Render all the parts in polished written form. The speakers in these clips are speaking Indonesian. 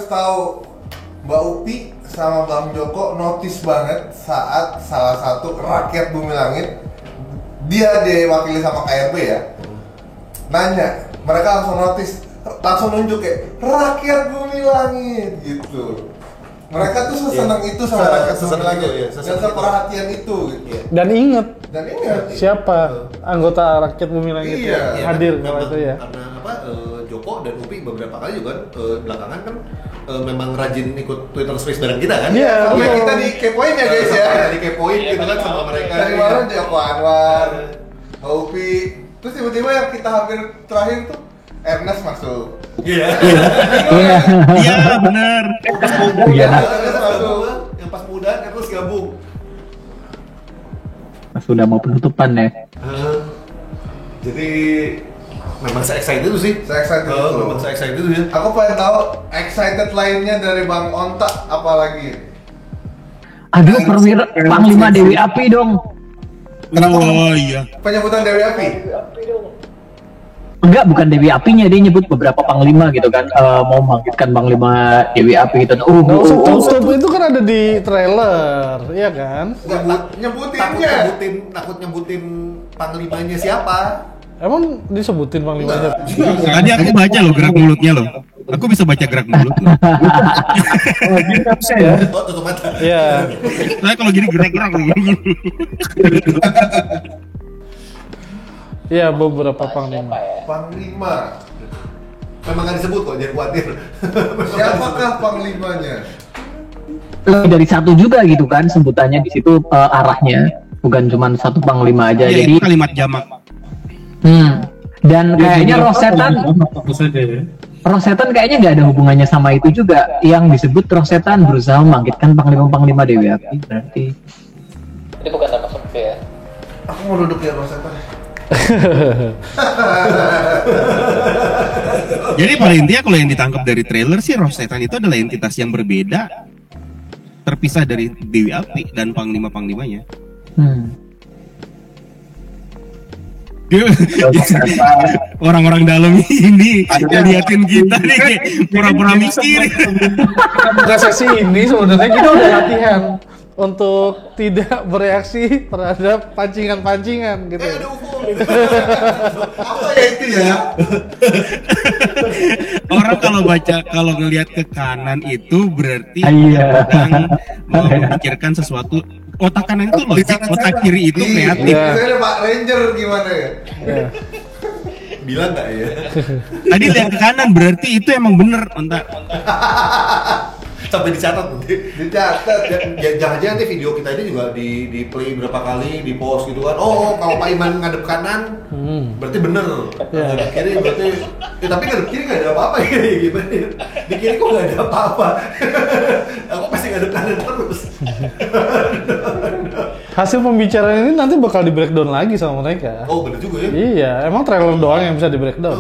harus tahu, Mbak Upi sama Bang Joko notice banget saat salah satu rakyat Bumi Langit, dia diwakili sama KRB ya, nanya, mereka langsung notice, langsung nunjuk kayak rakyat Bumi Langit gitu. Mereka tuh sesenang itu sama rakyat Bumi Langit, dan seperhatian itu gitu. Dan inget siapa anggota rakyat Bumi Langit hadir kalau itu ya. Karena apa? Joko dan Upi beberapa kali juga belakangan kan memang rajin ikut Twitter Space bareng kita kan? Iya. Sampai kita dikepoin ya guys ya. Dikepoin gitu kan sama mereka. Dari kemarin Joko Anwar, Upi, terus tiba-tiba yang kita hampir terakhir tuh Ernest masuk. Iya. Iya benar. Iya. Yang pas muda terus gabung. Sudah mau penutupan ya. Jadi memang saya excited itu sih. Saya excited itu. Memang saya excited itu ya. Aku pengen tahu excited lainnya dari Bang Onta apa lagi? Aduh, perwira Panglima Dewi Api dong. Oh iya. Penyebutan Dewi Api. Enggak, bukan Dewi Apinya, dia nyebut beberapa panglima gitu kan, mau membangkitkan Panglima Dewi Api gitu. Stop itu kan ada di trailer, iya kan? Nyebutinnya. Takut nyebutin panglimanya siapa? Emang disebutin panglimanya? Tadi aku baca loh gerak mulutnya loh. Aku bisa baca gerak mulut loh. Oh, gini bisa ya? Oh, tutup mata. Iya. Nah kalau gini gerak-gerak loh. Iya, beberapa panglima. Panglima. Memang nggak disebut kok, jangan khawatir. Siapakah panglimanya? Dari satu juga gitu kan sebutannya di situ, arahnya bukan cuma satu panglima aja. Ya, jadi itu kalimat jamak. Dan kayaknya Rosetan kayaknya nggak ada hubungannya sama itu juga. Yang disebut Rosetan berusaha membangkitkan panglima-panglima Dewi Api berarti. Itu bukan nama seperti ya. Aku mau duduk di Rosetan. Jadi pada intinya kalau yang ditangkap dari trailer sih Rosetan itu adalah entitas yang berbeda, terpisah dari Dewi Api dan panglima-panglimanya. Orang-orang dalam ini liatin kita nih kayak pura-pura mikir. Bukan sesi ini sebenarnya kita udah latihan untuk tidak bereaksi terhadap pancingan-pancingan gitu. Ada UFO. Apa ya itu ya? Orang kalau ngelihat ke kanan itu berarti Iya. sedang mau memikirkan sesuatu. Otak kanan itu logik, otak kiri itu kreatif. Saya ada Pak Ranger gimana ya? Bilang nggak ya? Tadi lihat ke kanan berarti itu emang bener, ontak. Sampai dicatat nanti. Dicatat. Jangan-jangan nanti video kita ini juga di play berapa kali, di post gitu kan. Oh, kalau Pak Iman ngadep kanan, berarti bener. Ngadep kiri berarti, tapi ngadep kiri nggak ada apa-apa ya, gimana? Di kiri kok nggak ada apa-apa. Aku pasti ngadep kanan terus. Hasil pembicaraan ini nanti bakal di breakdown lagi sama mereka. Oh, bener juga ya. Iya, emang trailer doang yang bisa di breakdown.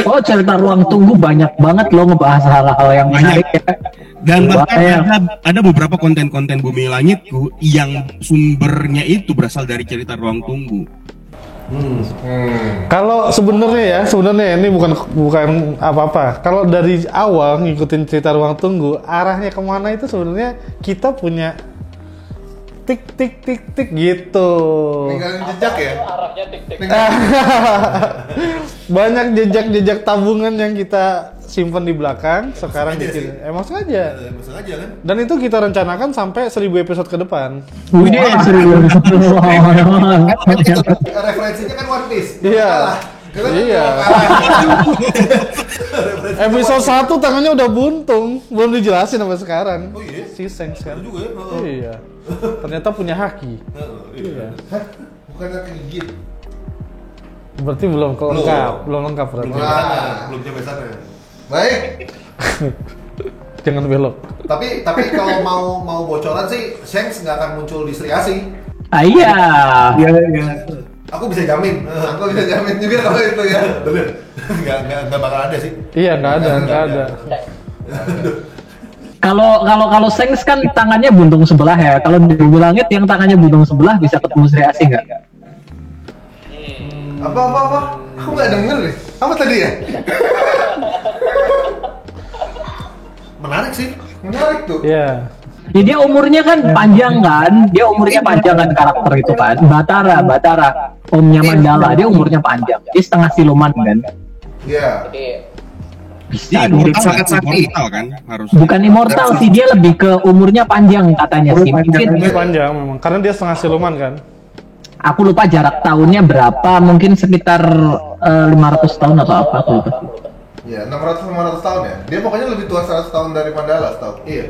Oh, cerita ruang tunggu banyak banget loh ngebahas hal-hal yang Banyak. menarik ya. Dan bahkan ada beberapa konten-konten Bumi Langitku yang sumbernya itu berasal dari cerita ruang tunggu. Kalau sebenarnya ini bukan apa-apa. Kalau dari awal ngikutin cerita ruang tunggu, arahnya kemana itu sebenarnya kita punya tik gitu. Ninggalin jejak ya? Arahnya tik-tik. Banyak jejak-jejak tabungan yang kita simpan di belakang. Sekarang bikin emang sengaja. Emang sengaja kan? Dan itu kita rencanakan sampai 1000 episode ke depan. Wih, serius. Referensinya kan One Piece. Iya. Iya. Episode 1 tangannya udah buntung, belum dijelasin sampai sekarang. Oh iya? Si Sengs kan. Juga ya? Iya. Ternyata punya haki. Iya. Hah? Bukannya kegigit? Berarti belum lengkap, belum lengkap berarti. Belum sampai sana. Baik. Jangan belok. Tapi kalau mau bocoran sih, Shanks nggak akan muncul di Sri Asih. Iya. Aku bisa jamin. Aku bisa jamin juga kalau itu ya. Bener. Nggak bakal ada sih. Iya, nggak ada. Kalau Sengs kan tangannya buntung sebelah ya. Kalau di Bumi Langit yang tangannya buntung sebelah bisa ketemu Sri Asih nggak? Apa? Aku nggak denger deh. Apa tadi ya? Menarik sih. Menarik tuh. Iya. Ya, dia umurnya kan panjang kan, dia umurnya panjang kan karakter itu kan. Batara, omnya Mandala, dia umurnya panjang. Dia setengah siluman kan. Iya. Jadi Bisa Dia mirip immortal, sangat kan? sakti. Immortal kan harus. Bukan immortal sih, dia lebih ke umurnya panjang katanya sih. Mungkin Ini panjang memang, karena dia setengah siluman kan. aku lupa jarak tahunnya berapa, mungkin sekitar 500 tahun atau apa aku lupa. Iya, 600-500 tahun ya. Dia pokoknya lebih tua 100 tahun dari Mandala, setahu. Iya.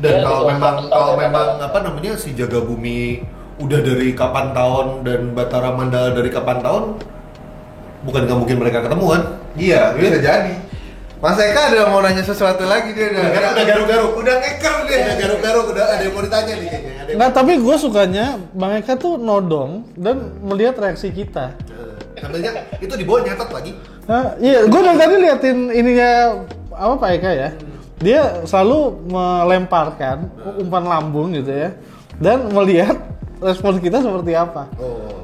Dan Iya, kalau betul. memang Betul. kalau memang apa namanya si Jaga Bumi udah dari kapan tahun dan Batara Mandala dari kapan tahun, bukan nggak mungkin mereka ketemu kan? Iya, bisa jadi. Mas Eka ada mau nanya sesuatu lagi dia Udah garuk-garuk. Udah ngeker dia. Udah garuk-garuk, udah ada yang mau ditanya nih kayaknya. Ada yang- Nah, tapi gue sukanya Bang Eka tuh nodong dan melihat reaksi kita. Namanya itu di bawah nyatet lagi. Nah, iya, gue dari tadi liatin ininya apa Pak Eka ya. Dia selalu melemparkan umpan lambung gitu ya, dan melihat respon kita seperti apa. Oh.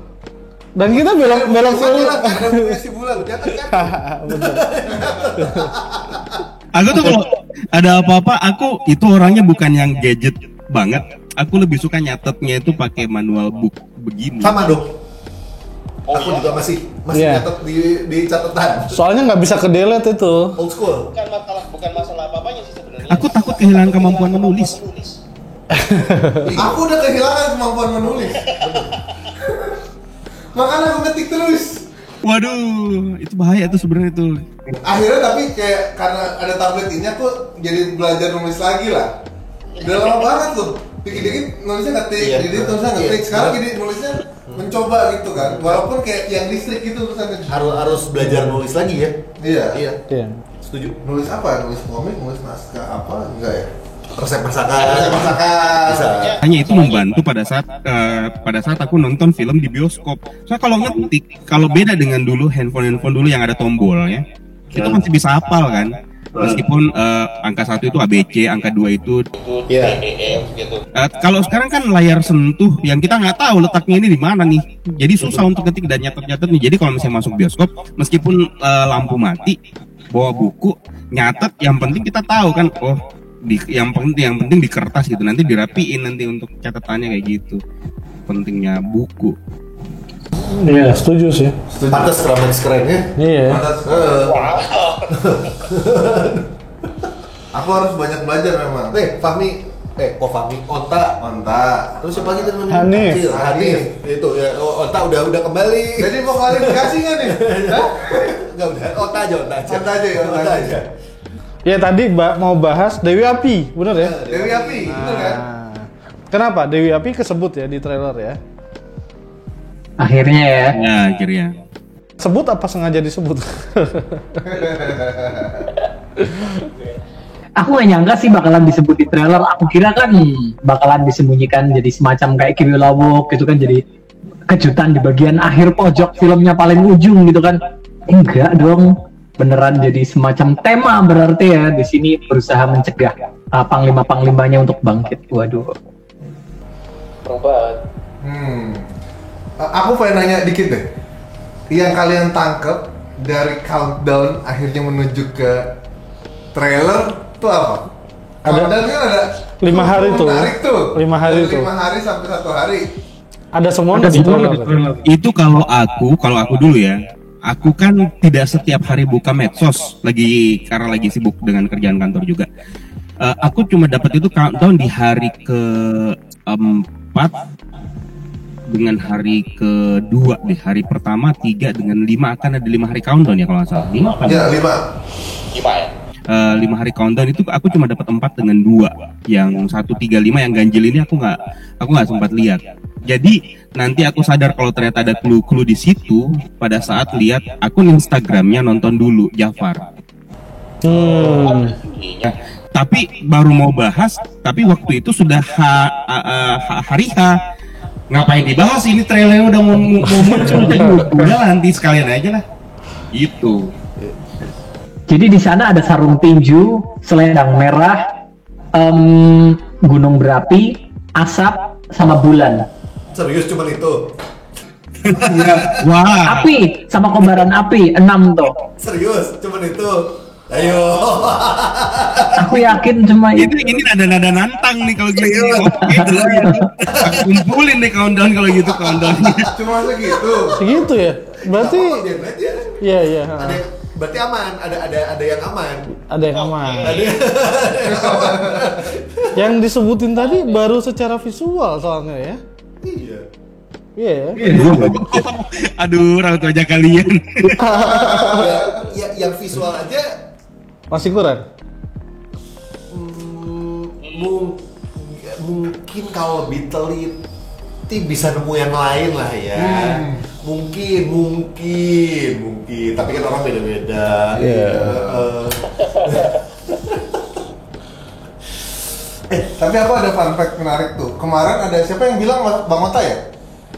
Dan kita belok selalu. Ada si bulan, nyatet kan? Bener. Aku tuh kalau ada apa-apa, aku itu orangnya bukan yang gadget banget. Aku lebih suka nyatetnya itu pakai manual book begini. Sama dong. Oh, Aku iya? juga masih Iya. nyatet di catatan. Soalnya nggak bisa ke delete itu. Old school. bukan masalah apa-apanya sih sebenarnya. Aku takut kehilangan kemampuan menulis. Aku udah kehilangan kemampuan menulis. Makanya aku ketik terus. Waduh, itu bahaya tuh sebenarnya tuh. Akhirnya tapi kayak karena ada tablet ini aku jadi belajar nulis lagi lah. Udah lama banget tuh. Dikit-dikit nulisnya ngetik, Iya. jadi tulisannya ngetik. Iya. Sekarang jadi nulisnya mencoba gitu kan. Walaupun kayak yang listrik gitu tulisannya. Harus belajar nulis lagi ya. Iya. Iya. Iya. Setuju. Nulis apa? Nulis komik, nulis naskah apa? Enggak ya? Resep masakan. Resep masakan. Bisa. Hanya itu membantu pada saat aku nonton film di bioskop. Soalnya kalau ngetik, kalau beda dengan dulu handphone dulu yang ada tombolnya, kita masih bisa hafal kan. Meskipun angka 1 itu ABC, angka 2 itu Iya. gitu. kalau sekarang kan layar sentuh yang kita nggak tahu letaknya ini di mana nih. Jadi susah untuk ketik dan nyatet nih. Jadi kalau misalnya masuk bioskop, meskipun lampu mati, bawa buku, nyatet, yang penting kita tahu kan, oh yang penting di kertas gitu, nanti dirapiin nanti untuk catatannya kayak gitu. Pentingnya buku. Iya, setuju sih. Pantas kerennya. Iya. Pantas. Aku harus banyak belajar memang. Fahmi, Onta. Onta. Terus siapa lagi namanya? Hanif. Kecil, Hanif. Itu ya, Onta udah kembali. Jadi mau klarifikasi nggak nih? Hah? Enggak udah, Onta aja. Onta aja ya, Onta aja. Ya tadi mau bahas Dewi Api, bener ya? Dewi Api, bener kan? Nah, kenapa Dewi Api kesebut ya di trailer ya? Akhirnya ya. Ya akhirnya. Sebut apa sengaja disebut? Aku gak nyangka sih bakalan disebut di trailer. Aku kira kan bakalan disembunyikan jadi semacam kayak Kiwi Lawok gitu kan, jadi kejutan di bagian akhir pojok filmnya paling ujung gitu kan. Enggak dong, beneran jadi semacam tema berarti ya. Di sini berusaha mencegah panglima-panglimanya untuk bangkit. Waduh. Perubahan. Aku pengen nanya dikit deh. Yang kalian tangkep dari countdown akhirnya menuju ke trailer tuh apa? Ada- Countdown kan ada 5 hari tuh. Menarik tuh. 5 hari Dari tuh. 5 hari sampai 1 hari. Ada semua di trailer. Itu kalau aku dulu ya. Aku kan tidak setiap hari buka medsos karena lagi sibuk dengan kerjaan kantor juga. Aku cuma dapat itu countdown di hari ke-4 dengan hari kedua deh. Hari pertama 3 dengan 5 akan ada 5 hari countdown ya kalau nggak salah. 5 apa? Ya, 5. Gimana ya? 5 hari countdown itu aku cuma dapat 4 dengan 2. Yang 135 yang ganjil ini aku nggak sempat lihat. Jadi nanti aku sadar kalau ternyata ada clue-clue di situ pada saat lihat akun Instagramnya Nonton Dulu Jafar. Iya. Tapi baru mau bahas, tapi waktu itu sudah hari H. Ngapain dibahas, ini trailernya udah mau muncul. Udah nanti sekalian aja lah. Gitu. Jadi di sana ada sarung tinju, selendang merah, gunung berapi, asap, sama bulan. Serius cuman itu. Wah. Api sama kobaran api 6 tuh. Serius cuman itu. Ayo. aku yakin cuma Ini nada-nada nantang nih kalau gini. Oke, dulu gitu. Aku kumpulin deh countdown kalau gitu countdownnya. Cuma segitu. Segitu ya? Berarti Apa, biarin aja. iya iya. Berarti aman, ada yang aman. Ada yang aman. Ada Yang disebutin tadi baru secara visual soalnya ya. Iya. Iya ya. Aduh, raut wajah kalian. Yang visual aja Masih kurang. mungkin kalau lebih teliti bisa nemu yang lain lah ya. Mungkin. Tapi kan orang beda-beda. Iya. Tapi aku ada fun fact menarik tuh. Kemarin ada siapa yang bilang Bang Ota ya?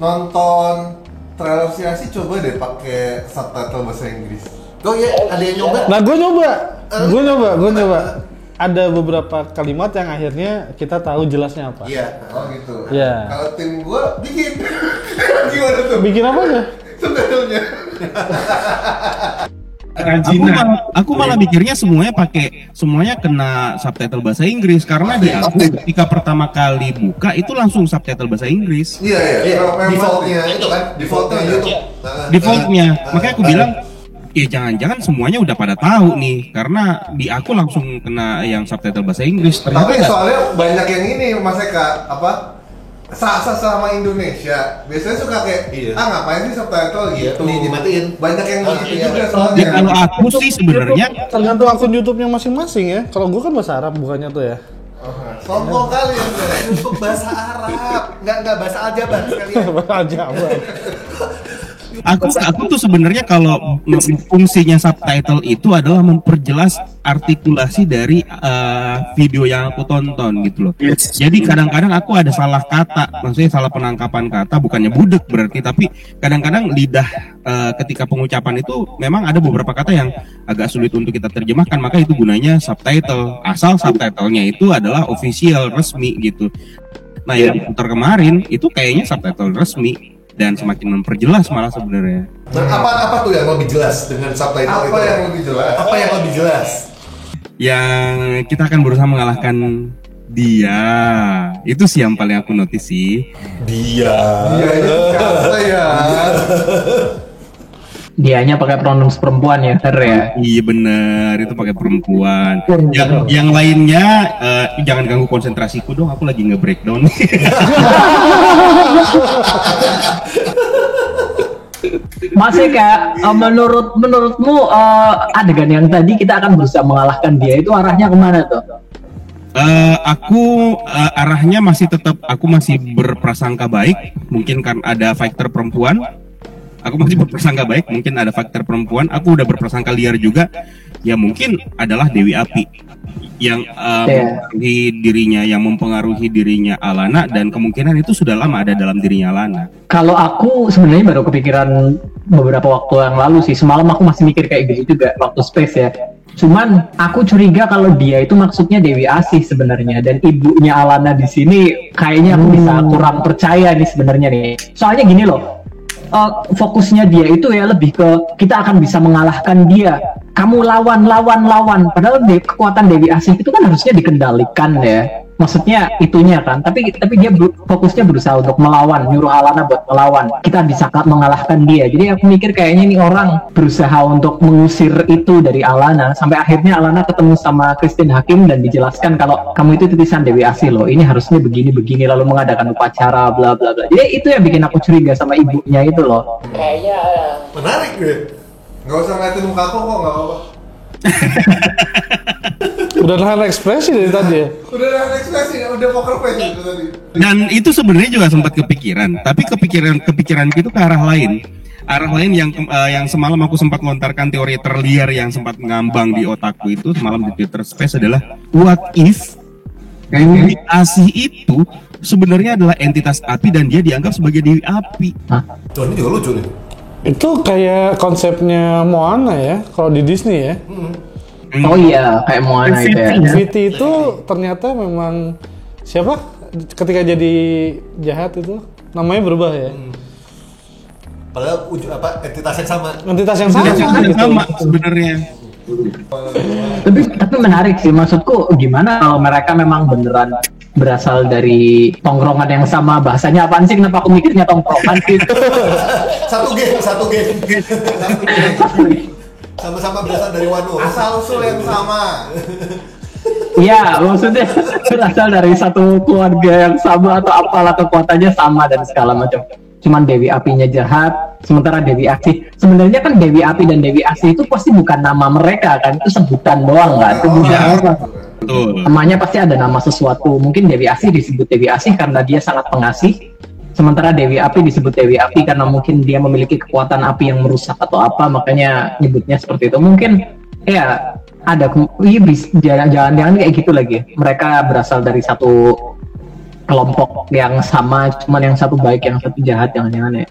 Nonton trailer Siasi coba deh pakai subtitle bahasa Inggris. Oh iya, ada yang nyoba? Nah, gue nyoba. Ada beberapa kalimat yang akhirnya kita tahu jelasnya apa. Iya. Oh gitu. Iya. Kalau tim gua bikin. Gimana tuh? Bikin apa ya? Subtitlenya. Aku malah mikirnya semuanya kena subtitle bahasa Inggris karena di aku ketika pertama kali buka itu langsung subtitle bahasa Inggris. Iya. Defaultnya itu kan, defaultnya YouTube. Defaultnya, makanya aku bilang ya jangan-jangan semuanya udah pada tahu nih karena di aku langsung kena yang subtitle bahasa Inggris. Ternyata Tapi nggak. soalnya banyak yang ini Mas Eka sama Indonesia biasanya suka kayak Iya. ngapain sih subtitle Iya, gitu dimatiin. banyak yang gitu Iya. juga soalnya. Ya, kalau aku sih sebenarnya Tergantung akun YouTube-nya masing-masing ya. Kalau gue kan bahasa Arab bukannya tuh ya. Sombong kali ya Untuk bahasa Arab, nggak bahasa Aljabar sekalian. Aja, aku tuh sebenarnya kalau fungsinya subtitle itu adalah memperjelas artikulasi dari video yang aku tonton gitu loh. Jadi kadang-kadang aku ada salah kata, maksudnya salah penangkapan kata, bukannya budek berarti, tapi kadang-kadang lidah ketika pengucapan itu memang ada beberapa kata yang agak sulit untuk kita terjemahkan, maka itu gunanya subtitle. Asal subtitlenya itu adalah official resmi gitu. Nah yang diputar kemarin itu kayaknya subtitle resmi dan semakin memperjelas malah sebenarnya. Nah, apa tuh yang lebih jelas dengan subtitle itu? apa yang lebih jelas Apa yang lebih jelas? Yang kita akan berusaha mengalahkan dia. Itu sih yang paling aku notice sih. Dia. iya itu kata ya dianya pakai pronouns perempuan ya, Ter ya. Iya bener, itu pakai perempuan. Yang lainnya jangan ganggu konsentrasiku dong, aku lagi nge-breakdown. Masih kayak menurutmu adegan yang tadi kita akan berusaha mengalahkan dia itu arahnya kemana tuh? Aku arahnya masih tetap, aku masih berprasangka baik. Mungkin kan ada fighter perempuan. Aku masih berprasangka baik, mungkin ada faktor perempuan. Aku udah berprasangka liar juga. Ya mungkin adalah Dewi Api yang mempengaruhi dirinya Alana, dan kemungkinan itu sudah lama ada dalam dirinya Alana. Kalau aku sebenarnya baru kepikiran beberapa waktu yang lalu sih. Semalam aku masih mikir kayak gitu juga waktu space ya. Cuman aku curiga kalau dia itu maksudnya Dewi Asih sebenarnya, dan ibunya Alana di sini kayaknya aku bisa kurang percaya nih sebenarnya nih. Soalnya gini loh. Fokusnya dia itu ya lebih ke kita akan bisa mengalahkan dia. Kamu lawan. Padahal kekuatan Dewi Asih itu kan harusnya dikendalikan ya. Maksudnya itunya kan. Tapi dia fokusnya berusaha untuk melawan, nyuruh Alana buat melawan. Kita bisa mengalahkan dia. Jadi aku mikir kayaknya ini orang berusaha untuk mengusir itu dari Alana. Sampai akhirnya Alana ketemu sama Christine Hakim dan dijelaskan kalau kamu itu titisan Dewi Asih loh. Ini harusnya begini lalu mengadakan upacara bla bla bla. Jadi itu yang bikin aku curiga sama ibunya itu loh. Kayaknya Menarik gue. nggak usah ngeliatin muka aku kok nggak apa-apa Udah nahan ekspresi dari tadi ya. udah ada ekspresi udah poker face itu tadi Dan itu sebenarnya juga sempat kepikiran, tapi kepikiran itu ke arah lain. Arah lain yang semalam aku sempat lontarkan teori terliar yang sempat ngambang di otakku itu semalam di Twitter Space adalah what if Dewi Asih itu sebenarnya adalah entitas api dan dia dianggap sebagai Dewi Api. Tuh ini juga lucu nih. Itu kayak konsepnya Moana ya, kalau di Disney ya. Oh iya, kayak Moana itu ya. Viti itu ternyata memang siapa? Ketika jadi jahat itu namanya berubah ya. Padahal entitas yang sama. Entitas yang sama. Yang gitu. sama sebenarnya. Tapi menarik sih, maksudku gimana kalau mereka memang beneran berasal dari tongkrongan yang sama, bahasanya apaan sih, kenapa aku mikirnya tongkrongan sih? Satu geng. Sama-sama berasal dari Wano. Asal usul yang sama. Iya, maksudnya berasal dari satu keluarga yang sama atau apalah, kekuatannya sama dan segala macam. Cuman Dewi Apinya jahat, sementara Dewi Aksi sebenarnya kan Dewi Api dan Dewi Aksi itu pasti bukan nama mereka kan, itu sebutan doang kan, itu bukan apa. Betul. Namanya pasti ada nama sesuatu. Mungkin Dewi Asih disebut Dewi Asih karena dia sangat pengasih, sementara Dewi Api disebut Dewi Api karena mungkin dia memiliki kekuatan api yang merusak atau apa, makanya nyebutnya seperti itu. Mungkin ya ada, jangan-jangan kayak gitu lagi. Mereka berasal dari satu kelompok yang sama, cuman yang satu baik, yang satu jahat, jangan-jangan ya.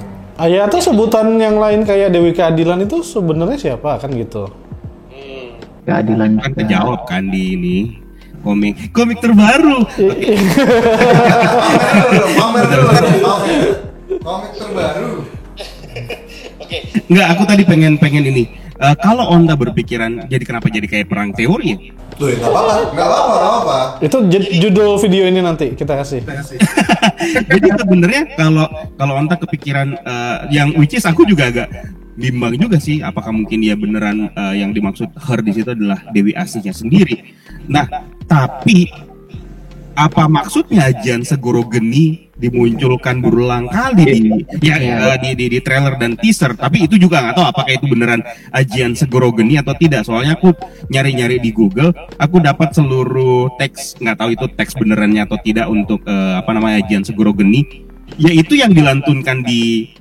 Ya atau sebutan yang lain kayak Dewi Keadilan itu sebenarnya siapa kan gitu? Keadilan Kan terjawab kan di ini komik terbaru. Pamer dulu. Komik terbaru. Oke. Enggak, aku tadi pengen ini. Kalau Onda berpikiran kenapa jadi kayak perang teori ya? Tuh, nggak apa-apa. Itu judul video ini nanti kita kasih. Jadi sebenarnya kalau Onda kepikiran yang which is aku juga agak bimbang juga sih, apakah mungkin dia beneran yang dimaksud her di situ adalah Dewi Asihnya sendiri. Nah, tapi apa maksudnya Ajian Segoro Geni dimunculkan berulang kali di trailer dan teaser, tapi itu juga nggak tahu apakah itu beneran Ajian Segoro Geni atau tidak. Soalnya aku nyari-nyari di Google, aku dapat seluruh teks, nggak tahu itu teks benerannya atau tidak untuk Ajian Segoro Geni, yaitu yang dilantunkan di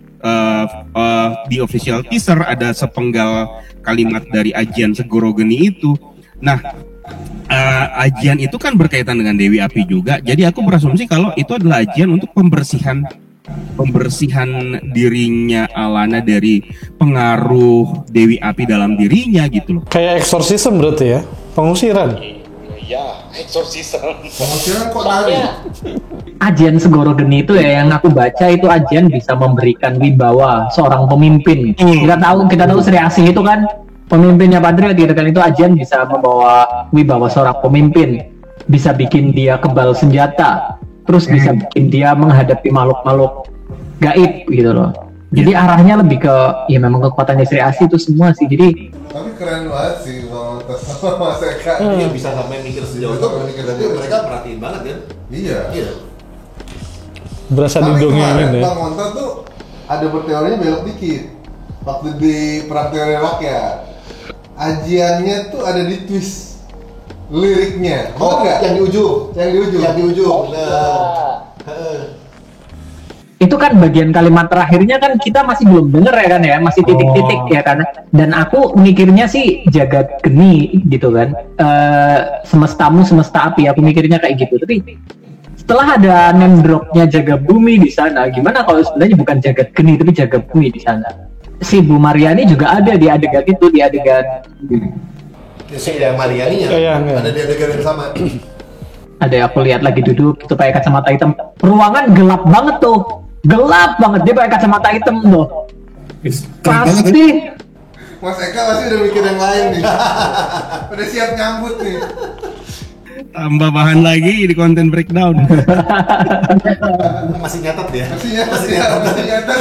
official teaser ada sepenggal kalimat dari Ajian Segoro Geni itu. Nah, ajian itu kan berkaitan dengan Dewi Api juga. Jadi aku berasumsi kalau itu adalah ajian untuk pembersihan dirinya Alana dari pengaruh Dewi Api dalam dirinya gitu loh. Kayak exorcism berarti ya, pengusiran. Ya, eksorsisme. Pengusiran kok nari? Ajian Segoro Geni itu ya, yang aku baca itu ajian bisa memberikan wibawa seorang pemimpin. Kita tahu Sri Asih itu kan pemimpinnya Patriot gitu kan, itu ajian bisa membawa wibawa seorang pemimpin, bisa bikin dia kebal senjata, terus bisa bikin dia menghadapi makhluk-makhluk gaib gitu loh. Jadi arahnya lebih ke ya memang kekuatannya Sri Asih itu semua sih. Jadi Tapi keren banget sih Bang Ontas sama Mas Eka. Dia bisa sampai mikir sejauh itu, berarti mereka perhatiin banget kan? Iya. Berasa Tapi didongengin kemarin ya. Bang Ontas tuh ada berteorinya belok dikit. Waktu di perang teori rakyat, ajiannya tuh ada di twist liriknya. Betul nggak? Yang di ujung. itu kan bagian kalimat terakhirnya kan kita masih belum denger ya kan ya, masih titik-titik ya kan. Dan aku mikirnya sih jagat geni gitu kan, semestamu semesta api, aku mikirnya kayak gitu. Tapi setelah ada name dropnya jaga bumi di sana, gimana kalau sebenarnya bukan jagat geni tapi jaga bumi di sana? Si Bu Mariani juga ada di adegan itu, di adegan Si Marianinya ada di adegan yang sama. ada, aku lihat lagi duduk itu pakai kacamata hitam, ruangan gelap banget tuh, gelap banget, dia pakai kacamata hitam tuh. Pasti Mas Eka pasti udah mikir yang lain nih. Udah siap nyambut nih. Tambah bahan lagi di konten breakdown. Masih nyatat ya? Masih nyatat.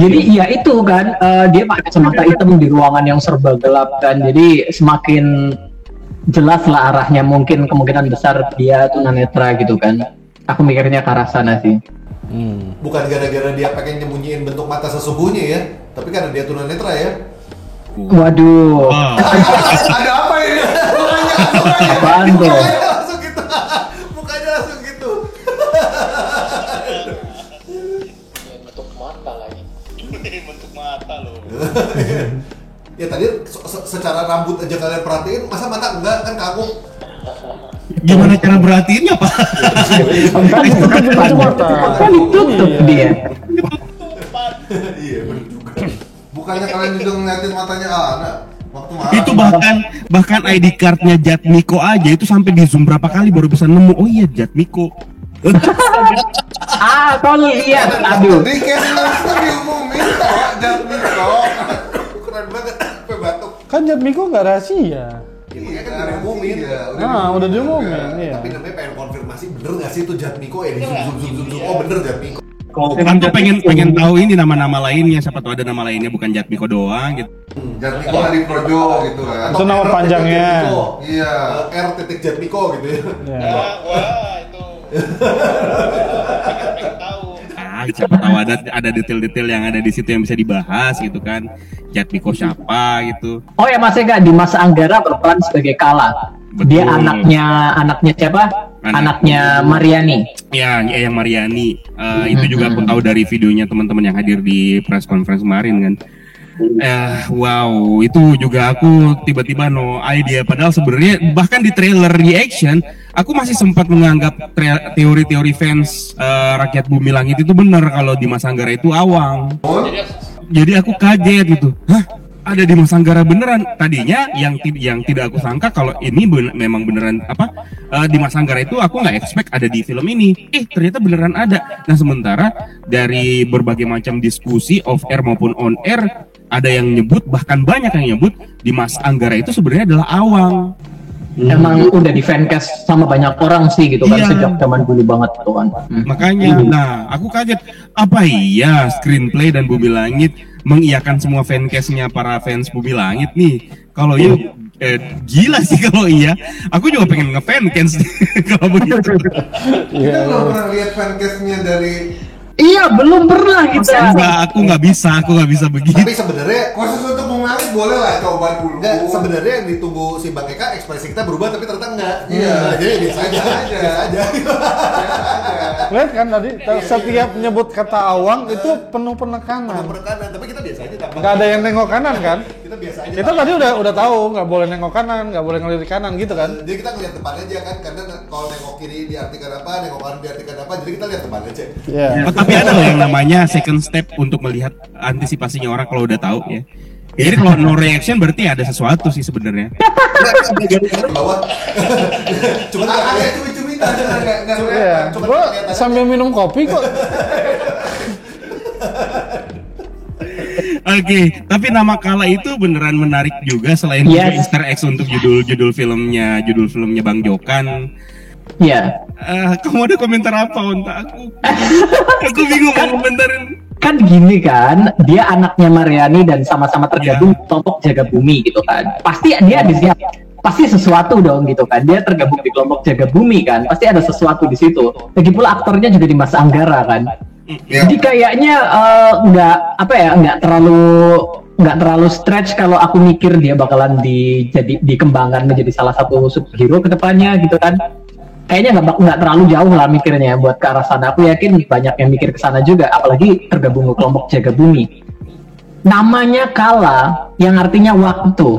jadi ya itu kan, dia pakai kacamata hitam di ruangan yang serba gelap kan, jadi semakin jelas lah arahnya, mungkin kemungkinan besar dia tunanetra gitu kan. Aku mikirnya ke arah sana sih. Bukan gara-gara dia pengen nyembunyiin bentuk mata sesungguhnya ya, tapi karena dia tunanetra ya. Waduh, Wow. Ada apa ini? apaan tuh? Mukanya langsung gitu. Bentuk mata lagi. Bentuk mata loh. Ya tadi secara rambut aja kalian perhatiin, masa mata enggak kan kagum. Gimana cara berhatiinnya Pak? Kan ditutup dia. Iya bener juga. Bukannya kalian juga ngeliatin matanya Alana waktu marah. Itu bahkan ID cardnya Jatmiko aja itu sampai di zoom berapa kali baru bisa nemu. Oh iya Jatmiko. Kau lihat, aduh. Di Castle diumumin kok Jatmiko. Keren banget, sampai batuk. Kan Jatmiko nggak rahasia. Ya, makanya kan udah diumumin. Udah diumumin, iya. Tapi namanya pengen konfirmasi bener nggak sih itu Jatmiko ya di zoom. Oh bener Jatmiko. Aku pengen tahu ini nama-nama lainnya, siapa tahu ada nama lainnya bukan Jatmiko doang gitu. Jatmiko Hadi Projo gitu kan. Itu nama panjangnya. Iya. R.Jatmiko gitu ya. Ya. Wah, itu. Pengen tahu. Siapa tahu ada detail-detail yang ada di situ yang bisa dibahas gitu kan. Jatmiko siapa gitu. Oh ya Mas Ega, di Mas Anggara berperan sebagai Kala. Dia Betul. anaknya siapa? Anaknya Mariani. Ya, yang Mariani. Itu juga aku tahu dari videonya teman-teman yang hadir di press conference kemarin kan. Wow, itu juga aku tiba-tiba no idea. Padahal sebenarnya bahkan di trailer reaction, aku masih sempat menganggap teori-teori fans Rakyat Bumi Langit itu benar kalau di Mas Anggara itu awang. Jadi aku kaget gitu. Hah? Ada di Mas Anggara beneran. Tadinya yang tidak aku sangka kalau ini memang beneran di Mas Anggara itu aku nggak expect ada di film ini. Ternyata beneran ada. Nah sementara dari berbagai macam diskusi off air maupun on air ada yang nyebut, bahkan banyak yang nyebut di Mas Anggara itu sebenarnya adalah awang. Emang udah di fancast sama banyak orang sih gitu kan, Iya. sejak zaman dulu banget tuh kan. Makanya, nah aku kaget. Apa iya screenplay dan Bumi Langit mengiyakan semua fancastnya para fans Bumi Langit nih? Kalau iya, gila sih kalau iya. Aku juga pengen nge-fancast kalau begitu. Kita belum pernah lihat fancastnya dari. Iya, belum pernah kita. Aku nggak bisa begitu. Tapi sebenarnya Khusus untuk mengangkat boleh lah coba dulu. enggak, sebenarnya yang ditunggu si Bang Eka ekspresi kita berubah tapi ternyata enggak. Iya. Jadi biasa aja. Lihat kan tadi setiap nyebut kata awang itu penuh penekanan. Perekanan, tapi kita biasa aja. Nggak ada yang nengok kanan kan? Kita biasa aja. Kita tadi udah tahu nggak boleh nengok kanan, nggak boleh ngelirik kanan gitu kan? Jadi kita ngeliat depan aja kan, karena kalau nengok kiri diartikan apa, nengok kanan diartikan apa, jadi kita lihat depan aja. Iya. Tapi ada loh yang namanya second step untuk melihat antisipasinya orang kalau udah tahu ya. Jadi kalau no reaction berarti ada sesuatu sih sebenarnya. Bawah. Cuma Ada cumi-cumi tadi nggak Iya. Coba Gua kita lihat sambil minum kopi kok. Oke, tapi nama Kala itu beneran menarik juga selain juga Yes. Easter eggs untuk judul filmnya Bang Jokan. Iya. Kamu ada komentar apa untuk aku? Aku bingung mau komentarin. Kan gini kan, dia anaknya Mariani dan sama-sama tergabung kelompok jaga bumi gitu kan. Pasti dia di siap, pasti sesuatu dong gitu kan. Dia tergabung di kelompok jaga bumi kan, pasti ada sesuatu di situ. Lagi pula aktornya juga di Mas Anggara kan. Jadi kayaknya nggak terlalu stretch kalau aku mikir dia bakalan dikembangkan menjadi salah satu superhero ke depannya gitu kan. Kayaknya nggak terlalu jauh lah mikirnya buat ke arah sana. Aku yakin banyak yang mikir ke sana juga, apalagi tergabung ke kelompok jaga bumi. Namanya Kala yang artinya waktu.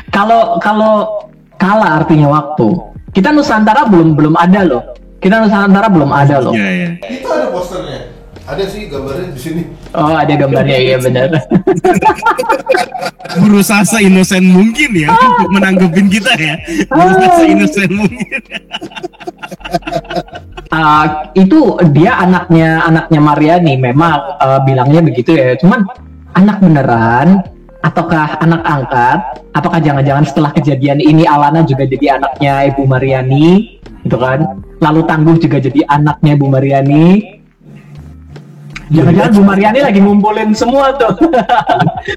Kalau Kala artinya waktu. Kita Nusantara belum ada loh. Iya, iya. Itu ada posternya. ada sih gambarnya di sini. Oh, ada gambarnya, iya benar. Berusaha se-innocent mungkin ya untuk menanggepin kita ya. Berusaha se-innocent mungkin. Itu dia anaknya Mariani, memang bilangnya begitu ya. Cuman anak beneran ataukah anak angkat? Apakah jangan-jangan setelah kejadian ini Alana juga jadi anaknya Ibu Mariani, gitu kan? Lalu Tangguh juga jadi anaknya Ibu Mariani. Jangan-jangan Bu Mariani lagi ngumpulin semua tuh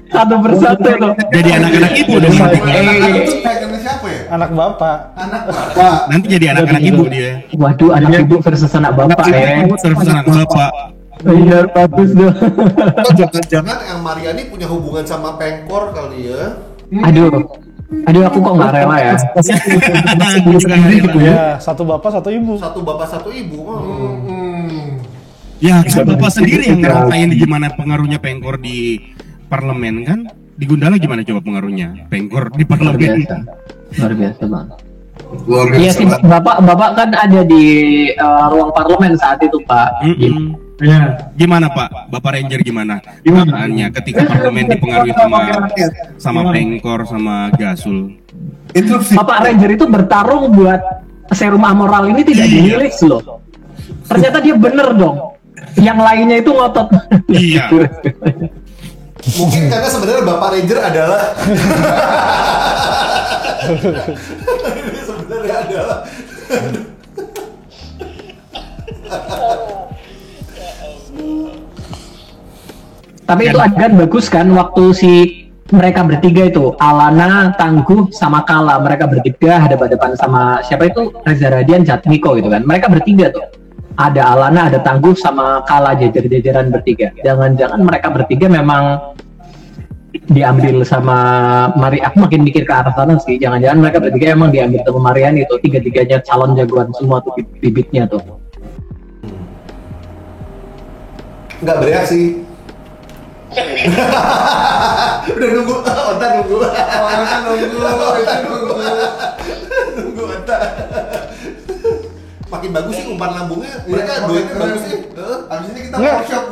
satu persatu tuh. Jadi anak-anak ibu dong. Anak-anak itu kayaknya siapa ya? Anak bapak. Anak bapak. Nanti jadi anak-anak ibu dia. Waduh, anak ibu versus anak bapak ya. Terus anak bapak. Iya, bagus tuh. Jangan yang Mariani punya hubungan sama Pengkor kali ya. Aduh, aku kok nggak rela ya. Ya, satu bapak satu ibu. Satu bapak satu ibu. Ya, kan bapak sendiri yang ngerasain gimana pengaruhnya Pengkor di parlemen kan? Di Gundala gimana coba pengaruhnya Pengkor di parlemen? Luar biasa banget. Luar Iya biasa. sih, bapak kan ada di ruang parlemen saat itu, Pak. Iya. Gimana Pak? Bapak Ranger gimana? Perasaannya ketika parlemen dipengaruhi sama Pengkor sama Gasul. Interupsi. Bapak Ranger itu bertarung buat serum amoral ini tidak dirilis loh. Ternyata dia bener dong. Yang lainnya itu ngotot. Iya. Mungkin karena sebenarnya Bapak Ranger adalah ini sebenarnya adalah Tapi itu adegan bagus kan waktu si mereka bertiga itu, Alana, Tangguh, sama Kala. Mereka bertiga hadap-hadapan sama siapa itu? Reza Radian, Jatmiko gitu kan. Mereka bertiga tuh. Ada Alana, ada Tangguh, sama Kala, jajar-jajaran bertiga. Jangan-jangan mereka bertiga memang diambil sama Mari. Aku makin mikir ke arah sana sih. Jangan-jangan mereka bertiga emang diambil sama Marian itu. Tiga-tiganya calon jagoan semua tuh bibitnya tuh. nggak bereaksi. Udah nunggu, Onta nunggu. Nunggu Onta. Makin bagus sih umpan lambungnya. Mereka duetnya bagus sih. Abis ini kita Nggak, workshop.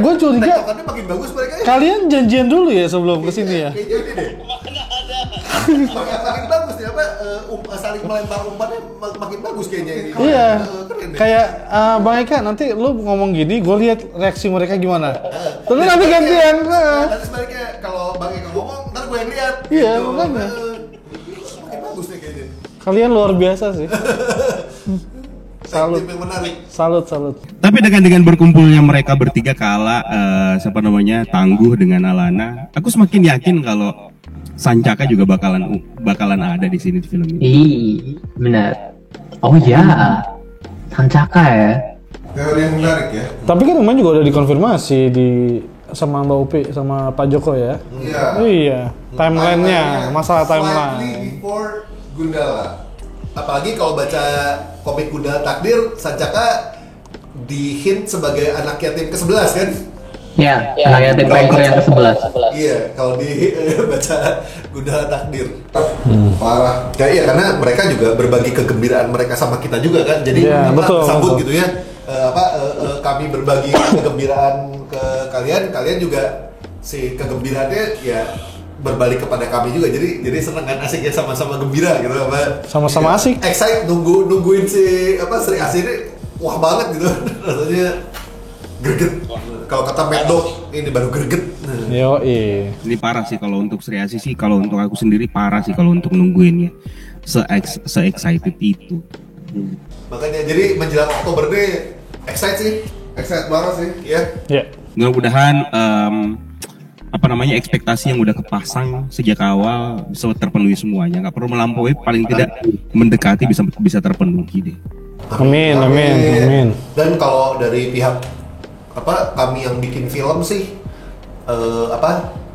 gue curiga. Tektokannya makin bagus mereka ya. Kalian janjian dulu ya sebelum kesini ya? Kayaknya ini deh. Mana ada? Makin bagus ya apa? Saling melempar umpannya makin bagus kayaknya ini. Iya. Keren deh. Kayak Bang Eka nanti lu ngomong gini, gue lihat reaksi mereka gimana. Terus nanti gantian. Nanti sebaliknya kalau Bang Eka ngomong, ntar gue yang lihat. Iya, Gitu. makanya. Makin bagus nih kayaknya. Kalian luar biasa sih. Salut. Tim yang menarik. Salut. Tapi dengan berkumpulnya mereka bertiga Kala, siapa namanya, Tangguh dengan Alana, aku semakin yakin kalau Sancaka juga bakalan ada di sini di film ini. Benar. Oh iya, Sancaka ya. Teori yang menarik ya. Tapi kan kemarin juga udah dikonfirmasi sama Mbak Upi sama Pak Joko ya. Iya. Iya. Timelinenya, masalah Slightly timeline. before Gundala. Apalagi kalau baca komik Gundala Takdir, Sancaka di hint sebagai anak yatim ke-11 kan? Ya, anak yatim Pengker yang ke-11. Iya, kalau di baca Gundala Takdir. Parah. Ya iya, karena mereka juga berbagi kegembiraan mereka sama kita juga kan. Jadi Iya, betul, sambut betul. gitu ya. Kami berbagi kegembiraan ke kalian juga si kegembiraannya ya berbalik kepada kami juga. Jadi seneng kan, asik ya, sama-sama gembira gitu apa. Sama-sama asik. Excited nungguin si Sri Asih ini wah banget gitu. Rasanya greget. Kalau kata Mad Dog ini baru greget. Nah. Yo, iya. Ini parah sih kalau untuk Sri Asih sih, kalau untuk aku sendiri parah sih kalau untuk nungguinnya. Se-excited itu. Makanya jadi menjelang Oktober ini excited sih. Excited banget sih. Ya. Ya. Mudah-mudahan ekspektasi yang udah kepasang sejak awal bisa terpenuhi semuanya. Nggak perlu melampaui, paling tidak mendekati bisa terpenuhi deh. Amin. Dan kalau dari pihak kami yang bikin film sih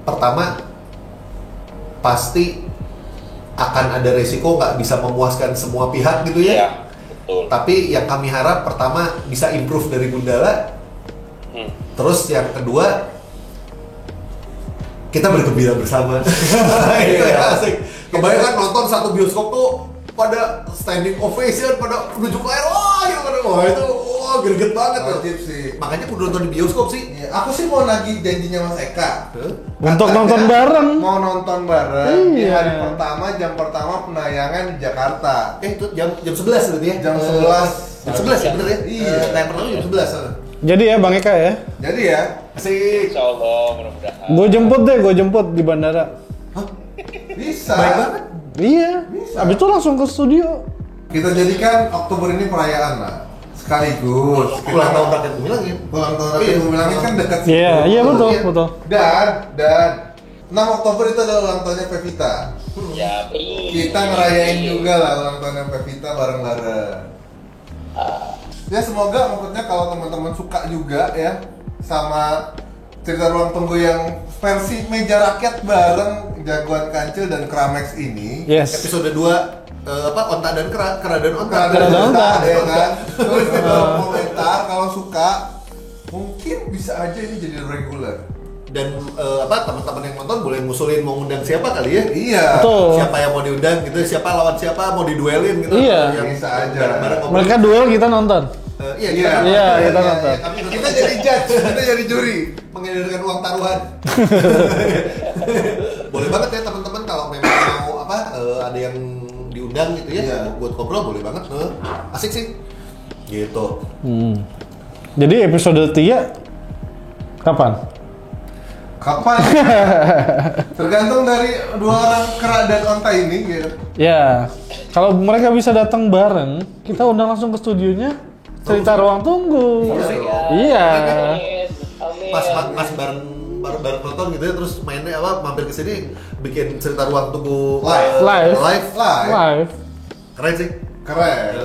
pertama pasti akan ada resiko nggak bisa memuaskan semua pihak gitu ya. Iya, betul. Tapi yang kami harap pertama bisa improve dari Gundala. Terus yang kedua kita bergembira bersama. Itu ya asik. Kebanyakan nonton satu bioskop tuh pada standing ovation, pada penunjuk layar, wah itu greget banget tuh. Wajib sih. Makanya kudu nonton di bioskop sih. Iya, aku sih mau nagih janjinya Mas Eka. Untuk Katanya nonton bareng. Mau nonton bareng di Iya. hari pertama, jam pertama penayangan di Jakarta. Itu jam 11 berarti ya? Jam 11. Jam 11 ya bener ya? Iya. Tayang pertama jam 11. Jadi ya Bang Eka ya. Jadi ya, Asik. Insya Allah mudah-mudahan. Gue jemput di bandara. bisa. Baik banget. Iya. Bisa. Abis itu langsung ke studio. Kita jadikan Oktober ini perayaan lah. Sekaligus. Ulang tahun rakyat Bumilangin. Ulang tahun Rakyat Bumilangin kan dekat situ. Iya, iya betul. Dan 6 Oktober itu adalah ulang tahunnya Pevita. Ya, betul. Kita ngerayain juga lah ulang tahunnya Pevita bareng-bareng. Ya semoga maksudnya kalau teman-teman suka juga ya sama cerita ruang tunggu yang versi meja rakyat bareng Jagoan Kancil dan Kramex ini. Yes. Episode 2 Onta dan Kera dan Onta. Ada Onta. ya kan? Tulis di kolom komentar kalau suka. Mungkin bisa aja ini jadi regular. Dan teman-teman yang nonton boleh ngusulin mau ngundang siapa kali ya? Iya. Betul. Siapa yang mau diundang gitu, siapa lawan siapa, mau diduelin gitu. Iya. Yang Bisa aja. bareng-bareng ngobrol. Mereka duel, kita nonton. Iya, Iya, kita nonton. Kita jadi judge, kita jadi juri. mengedarkan uang taruhan. Boleh banget ya teman-teman kalau memang mau ada yang diundang gitu ya, Iya. buat ngobrol boleh banget. Asik sih. Gitu. Jadi episode 3 kapan? Kapan? Tergantung dari dua orang kera dan onta ini gitu. Ya, kalau mereka bisa datang bareng, kita undang langsung ke studionya cerita ruang tunggu. Iya. Pas bareng nonton gitu ya, terus mainnya mampir ke sini bikin cerita ruang tunggu Live. Keren sih. Keren.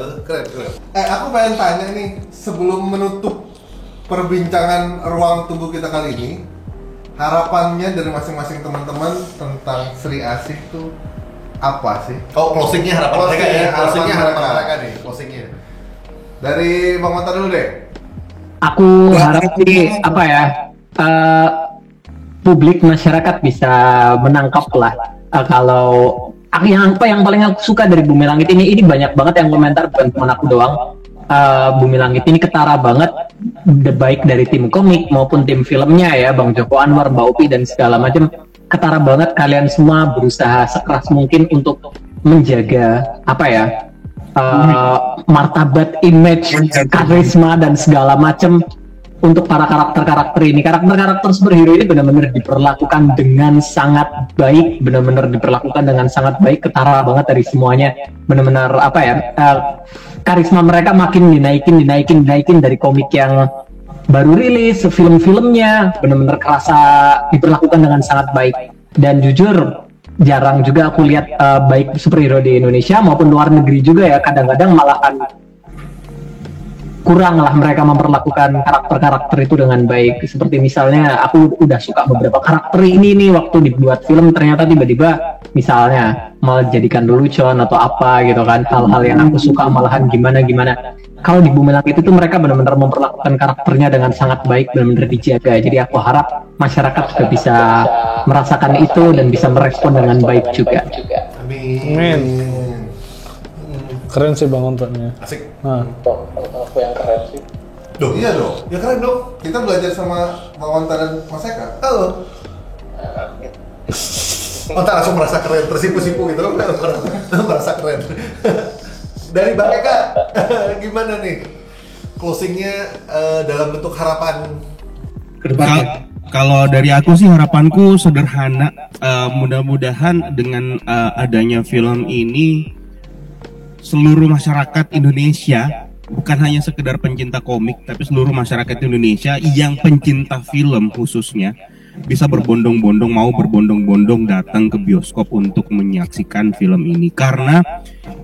Aku pengen tanya nih, sebelum menutup perbincangan ruang tunggu kita kali ini, harapannya dari masing-masing teman-teman tentang Sri Asih tuh apa sih? Oh, closingnya harapan mereka ya. Closingnya harapan mereka. mereka nih. Closingnya. Dari Bang Mata dulu deh. Aku harap sih apa ya, publik masyarakat bisa menangkap lah kalau yang paling aku suka dari Bumi Langit ini banyak banget yang komentar, bukan cuma aku doang. Bumi Langit ini ketara banget, baik dari tim komik maupun tim filmnya ya, Bang Joko Anwar, Mbak Upi dan segala macam, ketara banget. Kalian semua berusaha sekeras mungkin untuk menjaga apa ya, martabat, image, karisma dan segala macam untuk para karakter ini. Karakter superhero ini benar-benar diperlakukan dengan sangat baik, ketara banget dari semuanya. Benar-benar apa ya, karisma mereka makin dinaikin dari komik yang baru rilis, film-filmnya benar-benar kerasa diperlakukan dengan sangat baik. Dan jujur jarang juga aku lihat baik superhero di Indonesia maupun luar negeri juga ya, kadang-kadang malahan kurang lah mereka memperlakukan karakter-karakter itu dengan baik. Seperti misalnya aku udah suka beberapa karakter ini nih, waktu dibuat film ternyata tiba-tiba misalnya malah jadikan lelucon atau apa gitu kan, hal-hal yang aku suka malahan gimana. Kalau di Bumi Langit itu mereka benar-benar memperlakukan karakternya dengan sangat baik, benar-benar dijaga. Jadi aku harap masyarakat juga bisa merasakan itu dan bisa merespon dengan baik juga. Amin. Keren sih Bang Ontonnya. Asik. Nah. Aku yang keren sih. Duh, Iya dong. ya keren dong. Kita belajar sama Bang Onta dan Mas Eka. Halo. Onta langsung merasa keren, tersipu-sipu gitu loh, merasa keren. Dari Bang Eka, gimana nih closingnya dalam bentuk harapan ke depannya? Kalau dari aku sih harapanku sederhana, mudah-mudahan dengan adanya film ini seluruh masyarakat Indonesia, bukan hanya sekedar pencinta komik, tapi seluruh masyarakat Indonesia yang pencinta film khususnya bisa berbondong-bondong datang ke bioskop untuk menyaksikan film ini, karena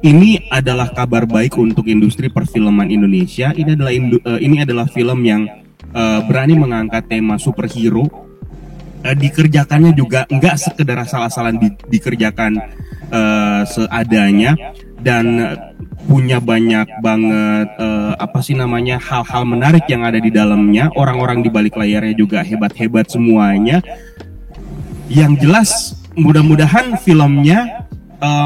ini adalah kabar baik untuk industri perfilman Indonesia. Ini adalah film yang berani mengangkat tema superhero, dikerjakannya juga nggak sekedar asal-asalan dikerjakan seadanya, dan punya banyak banget hal-hal menarik yang ada di dalamnya. Orang-orang di balik layarnya juga hebat-hebat semuanya. Yang jelas mudah-mudahan filmnya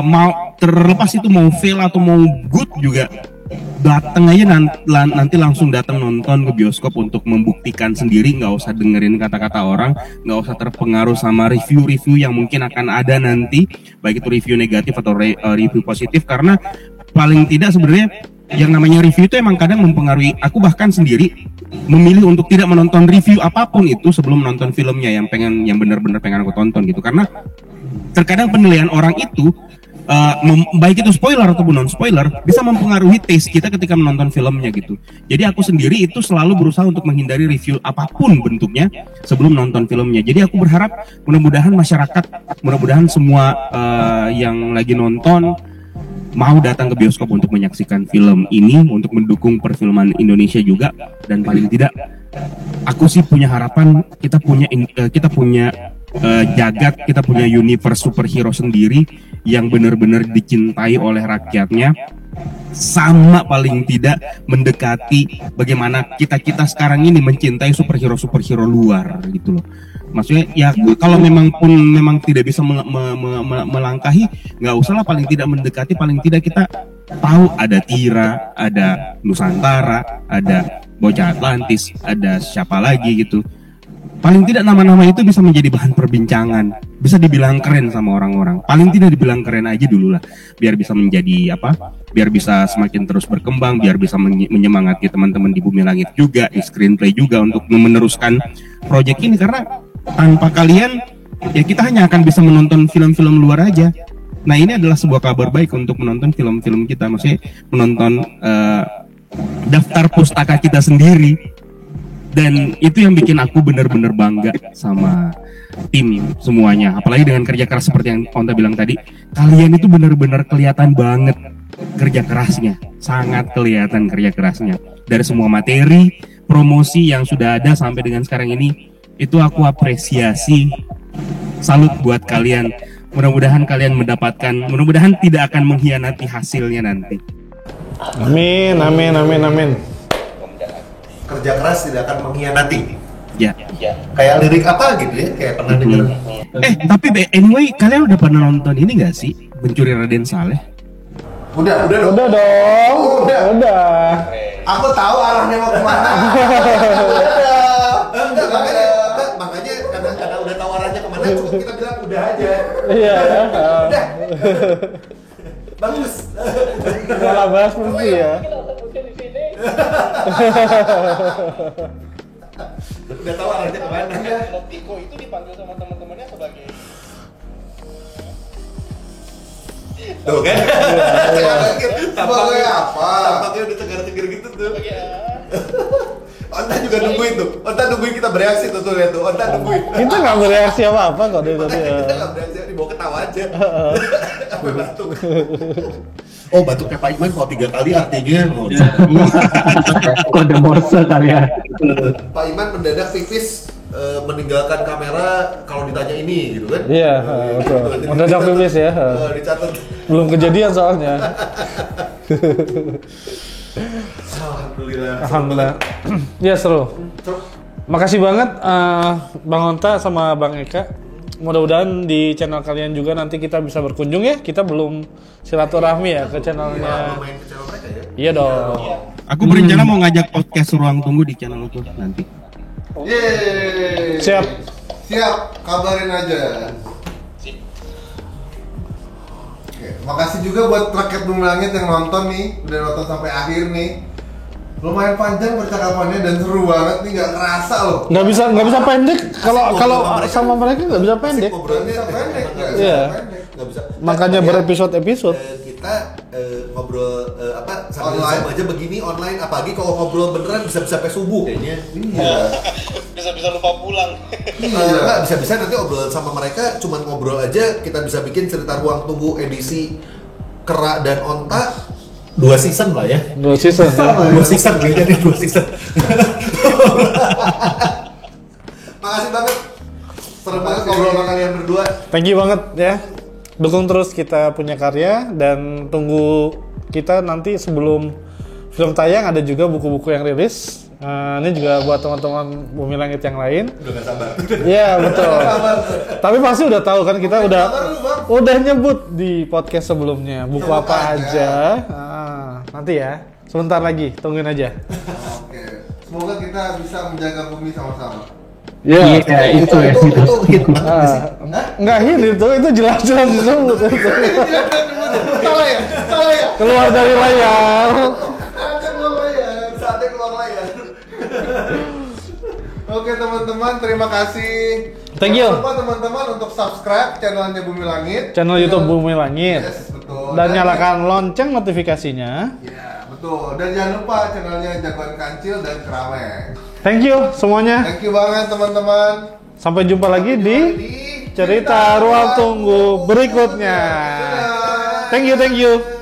mau terlepas itu mau fail atau mau good juga, datang aja nanti langsung datang nonton ke bioskop untuk membuktikan sendiri, nggak usah dengerin kata-kata orang, nggak usah terpengaruh sama review-review yang mungkin akan ada nanti, baik itu review negatif atau review positif, karena paling tidak sebenarnya yang namanya review itu emang kadang mempengaruhi. Aku bahkan sendiri memilih untuk tidak menonton review apapun itu sebelum nonton filmnya yang benar-benar pengen aku tonton gitu, karena terkadang penilaian orang itu baik itu spoiler ataupun non spoiler bisa mempengaruhi taste kita ketika menonton filmnya gitu. Jadi aku sendiri itu selalu berusaha untuk menghindari review apapun bentuknya sebelum nonton filmnya. Jadi aku berharap mudah-mudahan semua yang lagi nonton mau datang ke bioskop untuk menyaksikan film ini, untuk mendukung perfilman Indonesia juga. Dan paling tidak aku sih punya harapan kita punya jagat, kita punya universe superhero sendiri yang benar-benar dicintai oleh rakyatnya, sama paling tidak mendekati bagaimana kita sekarang ini mencintai superhero luar gitu loh. Maksudnya ya kalau memang tidak bisa melangkahi, nggak usah lah, paling tidak mendekati, paling tidak kita tahu ada Tira, ada Nusantara, ada Bocah Atlantis, ada siapa lagi gitu. Paling tidak nama-nama itu bisa menjadi bahan perbincangan, bisa dibilang keren sama orang-orang. Paling tidak dibilang keren aja dulu lah, biar bisa menjadi biar bisa semakin terus berkembang, biar bisa menyemangati teman-teman di Bumi Langit juga, di Screenplay juga untuk meneruskan proyek ini. Karena Tanpa kalian, ya kita hanya akan bisa menonton film-film luar aja. Nah ini adalah sebuah kabar baik untuk menonton film-film kita, maksudnya menonton daftar pustaka kita sendiri. Dan itu yang bikin aku benar-benar bangga sama tim semuanya. Apalagi dengan kerja keras seperti yang Onta bilang tadi, kalian itu benar-benar kelihatan banget kerja kerasnya, sangat kelihatan kerja kerasnya. Dari semua materi, promosi yang sudah ada sampai dengan sekarang ini, itu aku apresiasi, salut buat kalian. Mudah-mudahan kalian mendapatkan, mudah-mudahan tidak akan mengkhianati hasilnya nanti. Amin, amin, amin, amin. Kerja keras tidak akan mengkhianati. Ya. Kayak lirik apa gitu ya, kayak pernah dengar. Tapi anyway, kalian udah pernah nonton ini nggak sih, Pencuri Raden Saleh? Udah dong. Udah dong. Udah. Aku tahu arahnya mau kemana. Enggak, makanya karena udah tahu arahnya kemana, cukup kita bilang udah aja. Iya. Udah. Bagus. Malah bahas mesti ya. Udah tahu arahnya kemana. Tiko itu dipanggil sama teman-temannya sebagai Tuh kan? Sebagai apa? Tampaknya udah tegar-tegar gitu tuh. Onta juga nungguin tuh. Onta nungguin kita bereaksi tuh lihat tuh. Onta nungguin. Kita nggak bereaksi apa-apa kok dari tadi ya. Kita nggak bereaksi, dibawa ketawa aja. Sampai batuk. Oh, batuknya Pak Iman kalau 3 kali artinya Kode Morse kali ya. Pak Iman mendadak pipis meninggalkan kamera kalau ditanya ini gitu kan? Iya, betul. Mendadak pipis ya. Dicatat. Belum kejadian soalnya. Alhamdulillah. Alhamdulillah. Ya seru. Makasih banget Bang Onta sama Bang Eka. Mudah-mudahan di channel kalian juga nanti kita bisa berkunjung ya. Kita belum silaturahmi ya ke channelnya. Main ke channel mereka ya? Iya dong. Aku berencana mau ngajak podcast Ruang Tunggu di channel itu nanti. Yeay. Siap. Siap, kabarin aja. Oke, makasih juga buat Rakyat Bumi Langit yang nonton nih, udah nonton sampai akhir nih. Lumayan panjang percakapannya dan seru banget nih, nggak kerasa loh. Nggak bisa pendek. Kalau sama mereka nggak bisa pendek. Ngobrolnya Nggak bisa pendek, nggak bisa Iya. pendek. nggak bisa. Makanya berepisode-episode. Kita ngobrol sambil Online. Zoom aja begini online, apalagi kalau ngobrol beneran bisa sampai subuh kayaknya. Iya. bisa lupa pulang. Nggak, bisa-bisa nanti obrolan sama mereka cuman ngobrol aja, kita bisa bikin cerita Ruang Tunggu edisi Kera dan Onta 2 season lah ya. 2 season. 2 season kayaknya nih 2 season. Makasih banget. Seru banget ngobrol sama kalian berdua. Thank you banget ya. Dukung terus kita punya karya dan tunggu kita nanti sebelum film tayang ada juga buku-buku yang rilis. Ini juga buat teman-teman Bumi Langit yang lain. Udah gak sabar. Iya betul. Tapi pasti udah tahu kan kita udah nyebut di podcast sebelumnya buku Nyebut apa aja. aja. Nanti ya. Sebentar lagi, tungguin aja. Oke. Semoga kita bisa menjaga bumi sama-sama. Iya, itu ya. Itu hit banget sih. Enggak hit itu jelas-jelas disebut. Salah ya? Salah ya? Keluar dari layar. Saatnya keluar layar. Saatnya keluar layar. Oke teman-teman, terima kasih. Thank you. Jangan lupa teman-teman untuk subscribe channelnya Bumi Langit. Channel YouTube Bumi Langit. Yes, betul. Dan nyalakan lonceng notifikasinya. Ya, betul. Dan jangan lupa channelnya Jagoan Kancil dan Kerameng. Thank you semuanya. Thank you banget teman-teman. Sampai jumpa lagi di Di cerita ruang tunggu berikutnya. Dadah. Thank you.